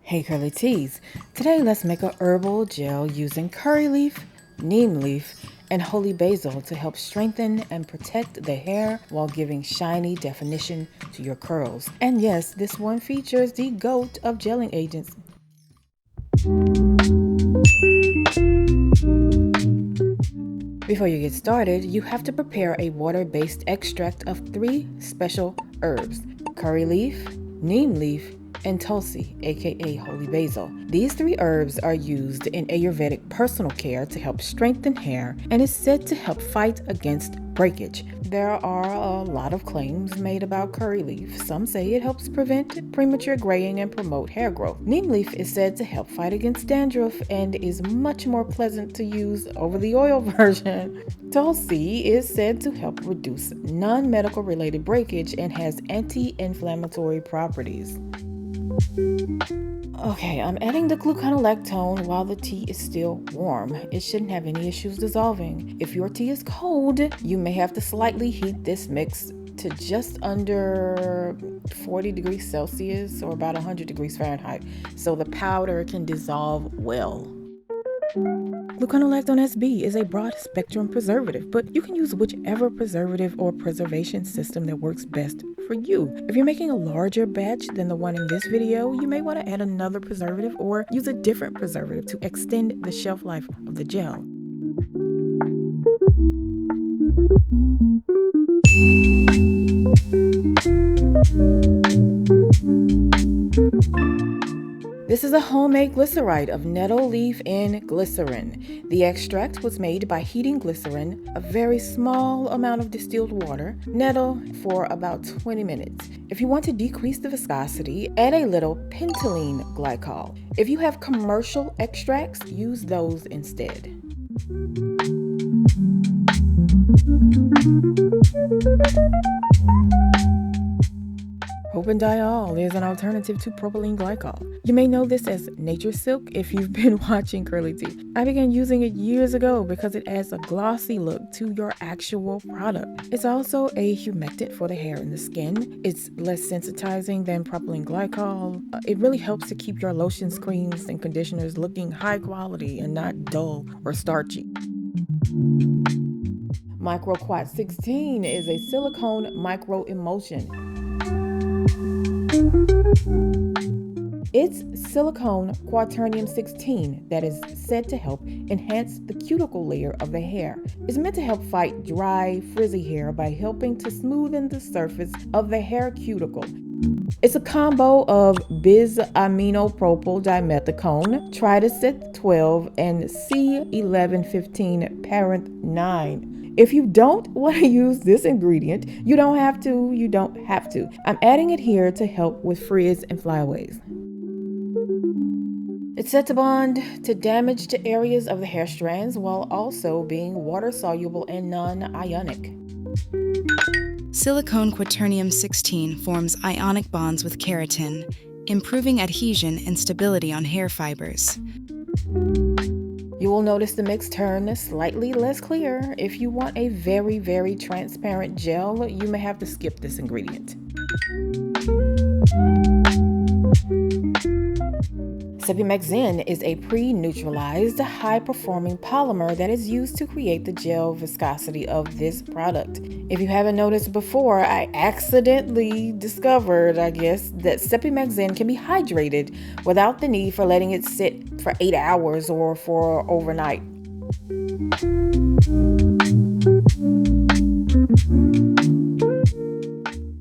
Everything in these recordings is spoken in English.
Hey Curly Teas! Today let's make a herbal gel using curry leaf, neem leaf, and holy basil to help strengthen and protect the hair while giving shiny definition to your curls. And yes, this one features the GOAT of gelling agents. Before you get started, you have to prepare a water-based extract of 3 special herbs: curry leaf, neem leaf, and Tulsi, aka holy basil. These 3 herbs are used in Ayurvedic personal care to help strengthen hair and is said to help fight against breakage. There are a lot of claims made about curry leaf. Some say it helps prevent premature graying and promote hair growth. Neem leaf is said to help fight against dandruff and is much more pleasant to use over the oil version. Tulsi is said to help reduce non-medical related breakage and has anti-inflammatory properties. Okay, I'm adding the gluconolactone while the tea is still warm. It shouldn't have any issues dissolving. If your tea is cold, you may have to slightly heat this mix to just under 40 degrees Celsius or about 100 degrees Fahrenheit so the powder can dissolve well. Gluconolactone SB is a broad-spectrum preservative, but you can use whichever preservative or preservation system that works best for you. If you're making a larger batch than the one in this video, you may want to add another preservative or use a different preservative to extend the shelf life of the gel. This is a homemade glyceride of nettle leaf and glycerin. The extract was made by heating glycerin, a very small amount of distilled water, nettle for about 20 minutes. If you want to decrease the viscosity, add a little pentylene glycol. If you have commercial extracts, use those instead. Propanediol is an alternative to propylene glycol. You may know this as nature silk if you've been watching CURLYTEA. I began using it years ago because it adds a glossy look to your actual product. It's also a humectant for the hair and the skin. It's less sensitizing than propylene glycol. It really helps to keep your lotions, creams, and conditioners looking high quality and not dull or starchy. Microquat 16 is a silicone micro-emulsion. It's silicone quaternium 16 that is said to help enhance the cuticle layer of the hair. It's meant to help fight dry, frizzy hair by helping to smoothen the surface of the hair cuticle. It's a combo of bis-aminopropyl dimethicone, tridecet 12, and C1115 parent 9. If you don't want to use this ingredient, you don't have to. I'm adding it here to help with frizz and flyaways. It's said to bond to damaged areas of the hair strands while also being water soluble and non-ionic. Silicone quaternium 16 forms ionic bonds with keratin, improving adhesion and stability on hair fibers. You will notice the mix turn slightly less clear. If you want a very, very transparent gel, you may have to skip this ingredient. Sepimax Zen is a pre-neutralized, high-performing polymer that is used to create the gel viscosity of this product. If you haven't noticed before, I accidentally discovered, that Sepimax Zen can be hydrated without the need for letting it sit for 8 hours or for overnight.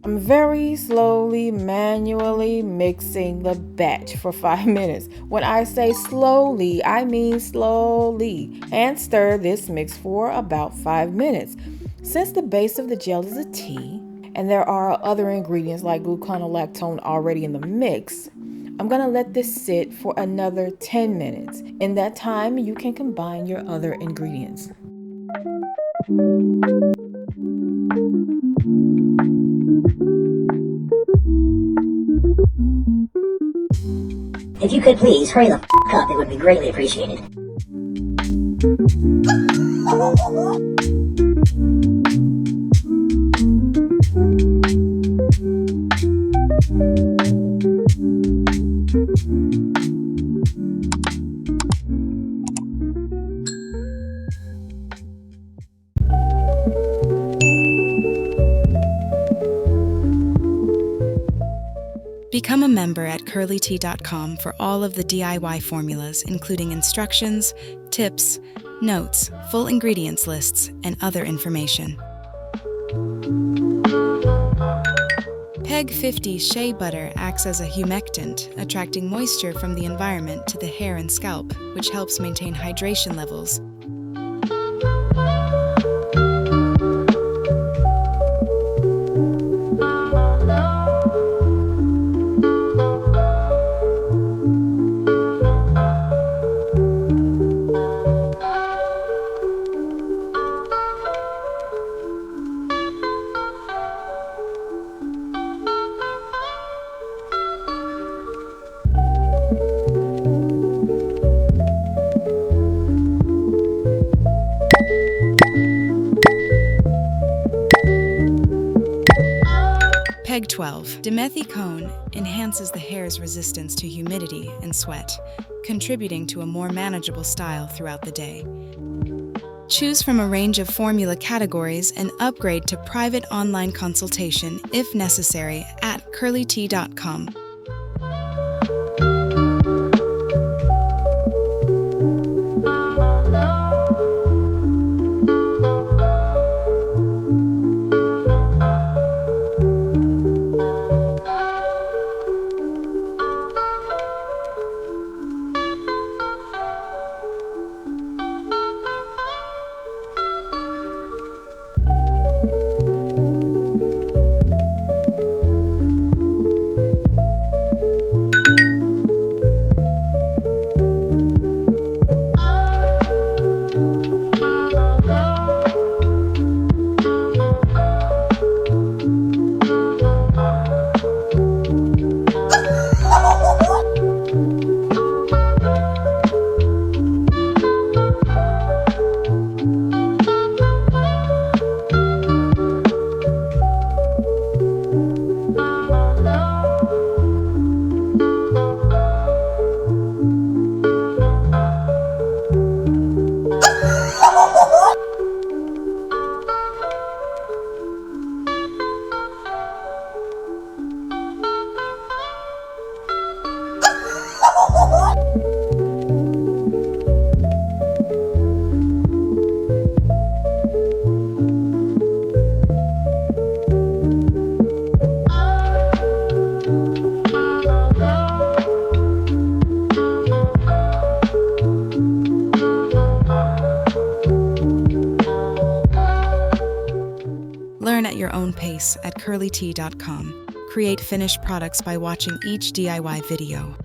I'm very slowly, manually mixing the batch for 5 minutes. When I say slowly, I mean slowly. And stir this mix for about 5 minutes. Since the base of the gel is a tea, and there are other ingredients like gluconolactone already in the mix, I'm gonna let this sit for another 10 minutes. In that time, you can combine your other ingredients. If you could please hurry the up, it would be greatly appreciated. Become a member at CURLYTEA.com for all of the DIY formulas, including instructions, tips, notes, full ingredients lists, and other information. PEG 50 shea butter acts as a humectant, attracting moisture from the environment to the hair and scalp, which helps maintain hydration levels. PEG 12. Dimethicone enhances the hair's resistance to humidity and sweat, contributing to a more manageable style throughout the day. Choose from a range of formula categories and upgrade to private online consultation if necessary at CURLYTEA.com. Learn at your own pace at CURLYTEA.com. Create finished products by watching each DIY video.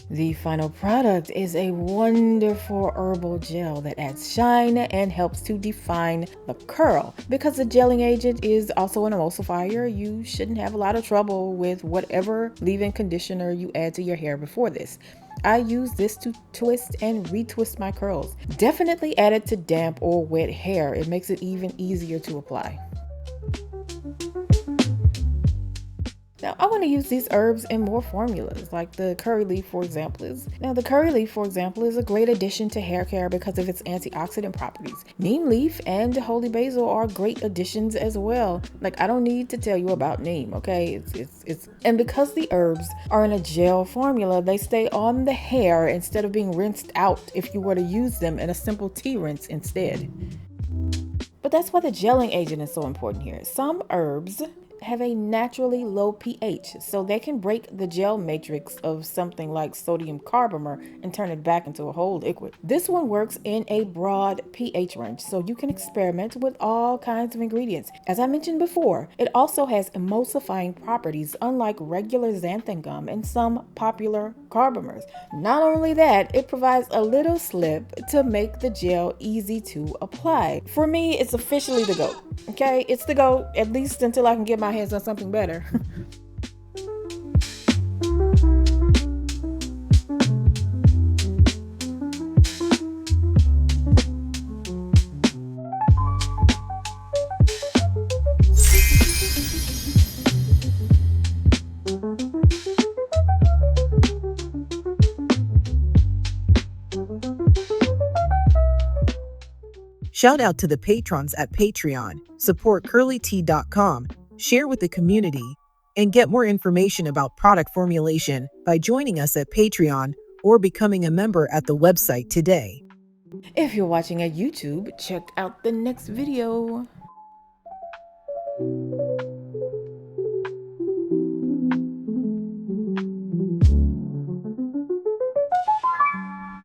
The final product is a wonderful herbal gel that adds shine and helps to define the curl. Because the gelling agent is also an emulsifier, you shouldn't have a lot of trouble with whatever leave-in conditioner you add to your hair before this. I use this to twist and retwist my curls. Definitely add it to damp or wet hair. It makes it even easier to apply. Now, I want to use these herbs in more formulas, like the curry leaf, for example. The curry leaf, for example, is a great addition to hair care because of its antioxidant properties. Neem leaf and holy basil are great additions as well. Like, I don't need to tell you about neem, okay? And because the herbs are in a gel formula, they stay on the hair instead of being rinsed out if you were to use them in a simple tea rinse instead. But that's why the gelling agent is so important here. Some herbs have a naturally low pH, so they can break the gel matrix of something like sodium carbomer and turn it back into a whole liquid. This one works in a broad pH range, so you can experiment with all kinds of ingredients. As I mentioned before, it also has emulsifying properties unlike regular xanthan gum and some popular carbomers. Not only that, it provides a little slip to make the gel easy to apply. For me, it's officially the GOAT. Okay, it's the GOAT, at least until I can get my hands on something better. Shout out to the patrons at Patreon. Support CURLYTEA.com, share with the community, and get more information about product formulation by joining us at Patreon or becoming a member at the website today. If you're watching at YouTube, check out the next video.